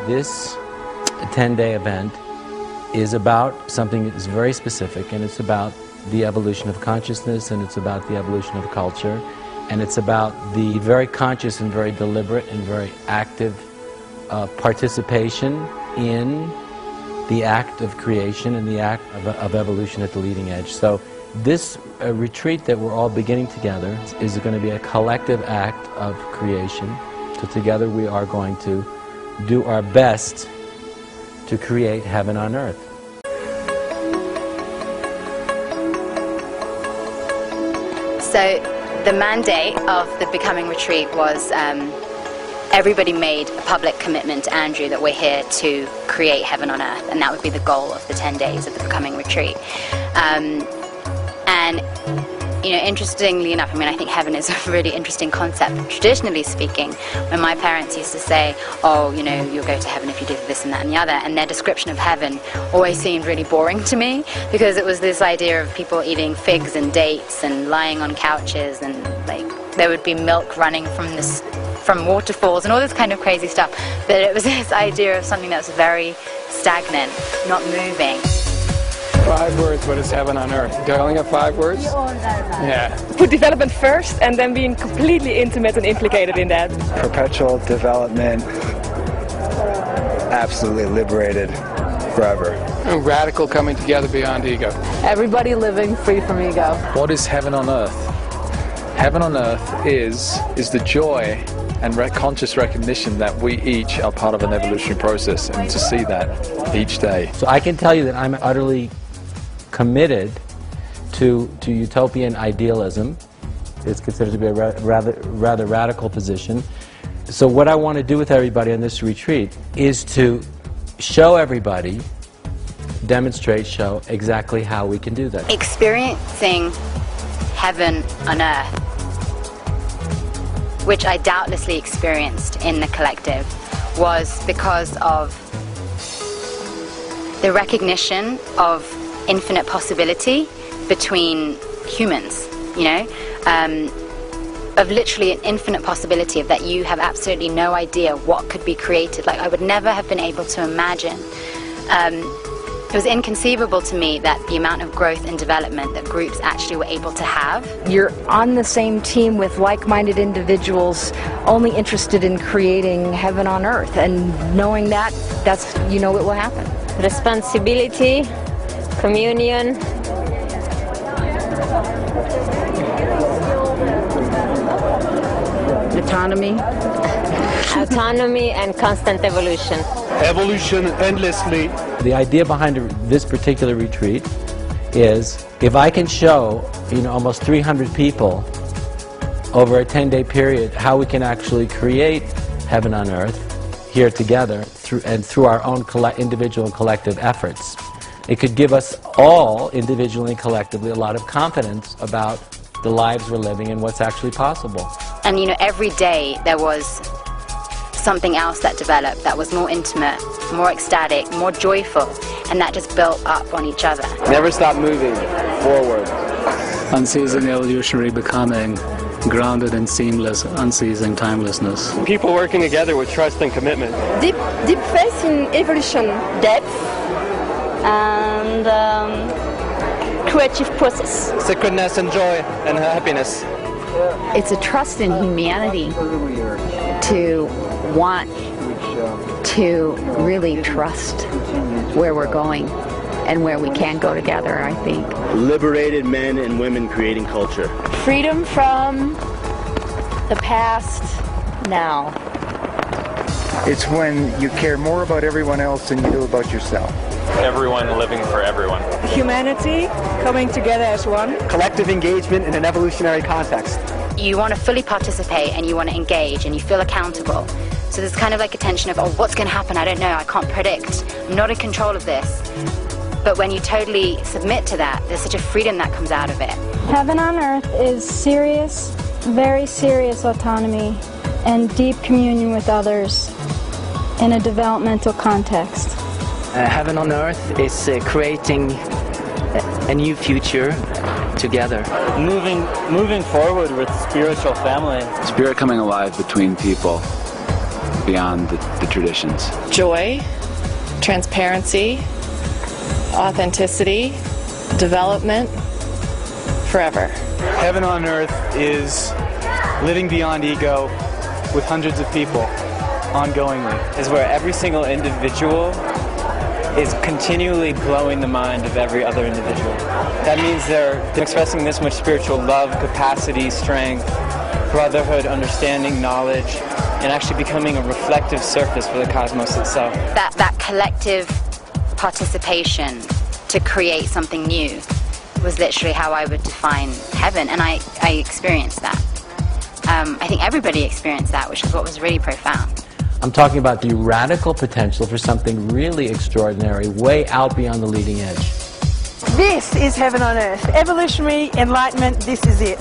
this 10-day event is about something that is very specific, and it's about the evolution of consciousness, and it's about the evolution of culture, and it's about the very conscious and very deliberate and very active participation in the act of creation and the act of evolution at the leading edge. So this retreat that we're all beginning together is going to be a collective act of creation. So together we are going to do our best to create heaven on earth. So the mandate of the Becoming Retreat was everybody made a public commitment to Andrew that we're here to create heaven on earth, and that would be the goal of the 10 days of the Becoming Retreat. And you know, interestingly enough, I mean, I think heaven is a really interesting concept. Traditionally speaking, when my parents used to say, oh, you know, you'll go to heaven if you do this and that and the other, and their description of heaven always seemed really boring to me, because it was this idea of people eating figs and dates and lying on couches, and like there would be milk running from waterfalls and all this kind of crazy stuff. But it was this idea of something that was very stagnant, not moving. 5 words, what is heaven on earth? Do I only have 5 words? Yeah. Put development first and then being completely intimate and implicated in that. Perpetual development, absolutely liberated forever. And radical coming together beyond ego. Everybody living free from ego. What is heaven on earth? Heaven on earth is the joy and conscious recognition that we each are part of an evolutionary process, and to see that each day. So I can tell you that I'm utterly committed to utopian idealism. It's considered to be a rather radical position. So what I want to do with everybody on this retreat is to show everybody, demonstrate, show exactly how we can do that. Experiencing heaven on earth, which I doubtlessly experienced in the collective, was because of the recognition of infinite possibility between humans, you know, of literally an infinite possibility of that you have absolutely no idea what could be created. Like, I would never have been able to imagine. It was inconceivable to me that the amount of growth and development that groups actually were able to have. You're on the same team with like-minded individuals only interested in creating heaven on earth, and knowing that, that's, you know, it will happen. Responsibility, communion, autonomy and constant evolution. Evolution endlessly. The idea behind this particular retreat is, if I can show, you know, almost 300 people over a 10-day period how we can actually create heaven on earth here together through our own individual and collective efforts, it could give us all, individually and collectively, a lot of confidence about the lives we're living and what's actually possible. And you know, every day there was something else that developed that was more intimate, more ecstatic, more joyful, and that just built up on each other. Never stop moving forward. Unceasing evolutionary becoming, grounded in seamless, unceasing timelessness. People working together with trust and commitment. Deep faith in evolution, depth, and creative process. Sacredness and joy and happiness. It's a trust in humanity to want to really trust where we're going and where we can go together, I think. Liberated men and women creating culture. Freedom from the past now. It's when you care more about everyone else than you do about yourself. Everyone living for everyone. Humanity coming together as one. Collective engagement in an evolutionary context. You want to fully participate and you want to engage and you feel accountable. So there's kind of like a tension of, oh, what's going to happen? I don't know, I can't predict. I'm not in control of this. But when you totally submit to that, there's such a freedom that comes out of it. Heaven on earth is serious, very serious autonomy and deep communion with others in a developmental context. Heaven on earth is creating a new future together. Moving forward with spiritual family. Spirit coming alive between people. beyond the traditions. Joy, transparency, authenticity, development, forever. Heaven on earth is living beyond ego with hundreds of people ongoingly. Is where every single individual is continually blowing the mind of every other individual. That means they're expressing this much spiritual love, capacity, strength, brotherhood, understanding, knowledge, and actually becoming a reflective surface for the cosmos itself. That collective participation to create something new was literally how I would define heaven, and I experienced that. I think everybody experienced that, which is what was really profound. I'm talking about the radical potential for something really extraordinary, way out beyond the leading edge. This is heaven on earth. Evolutionary enlightenment, this is it.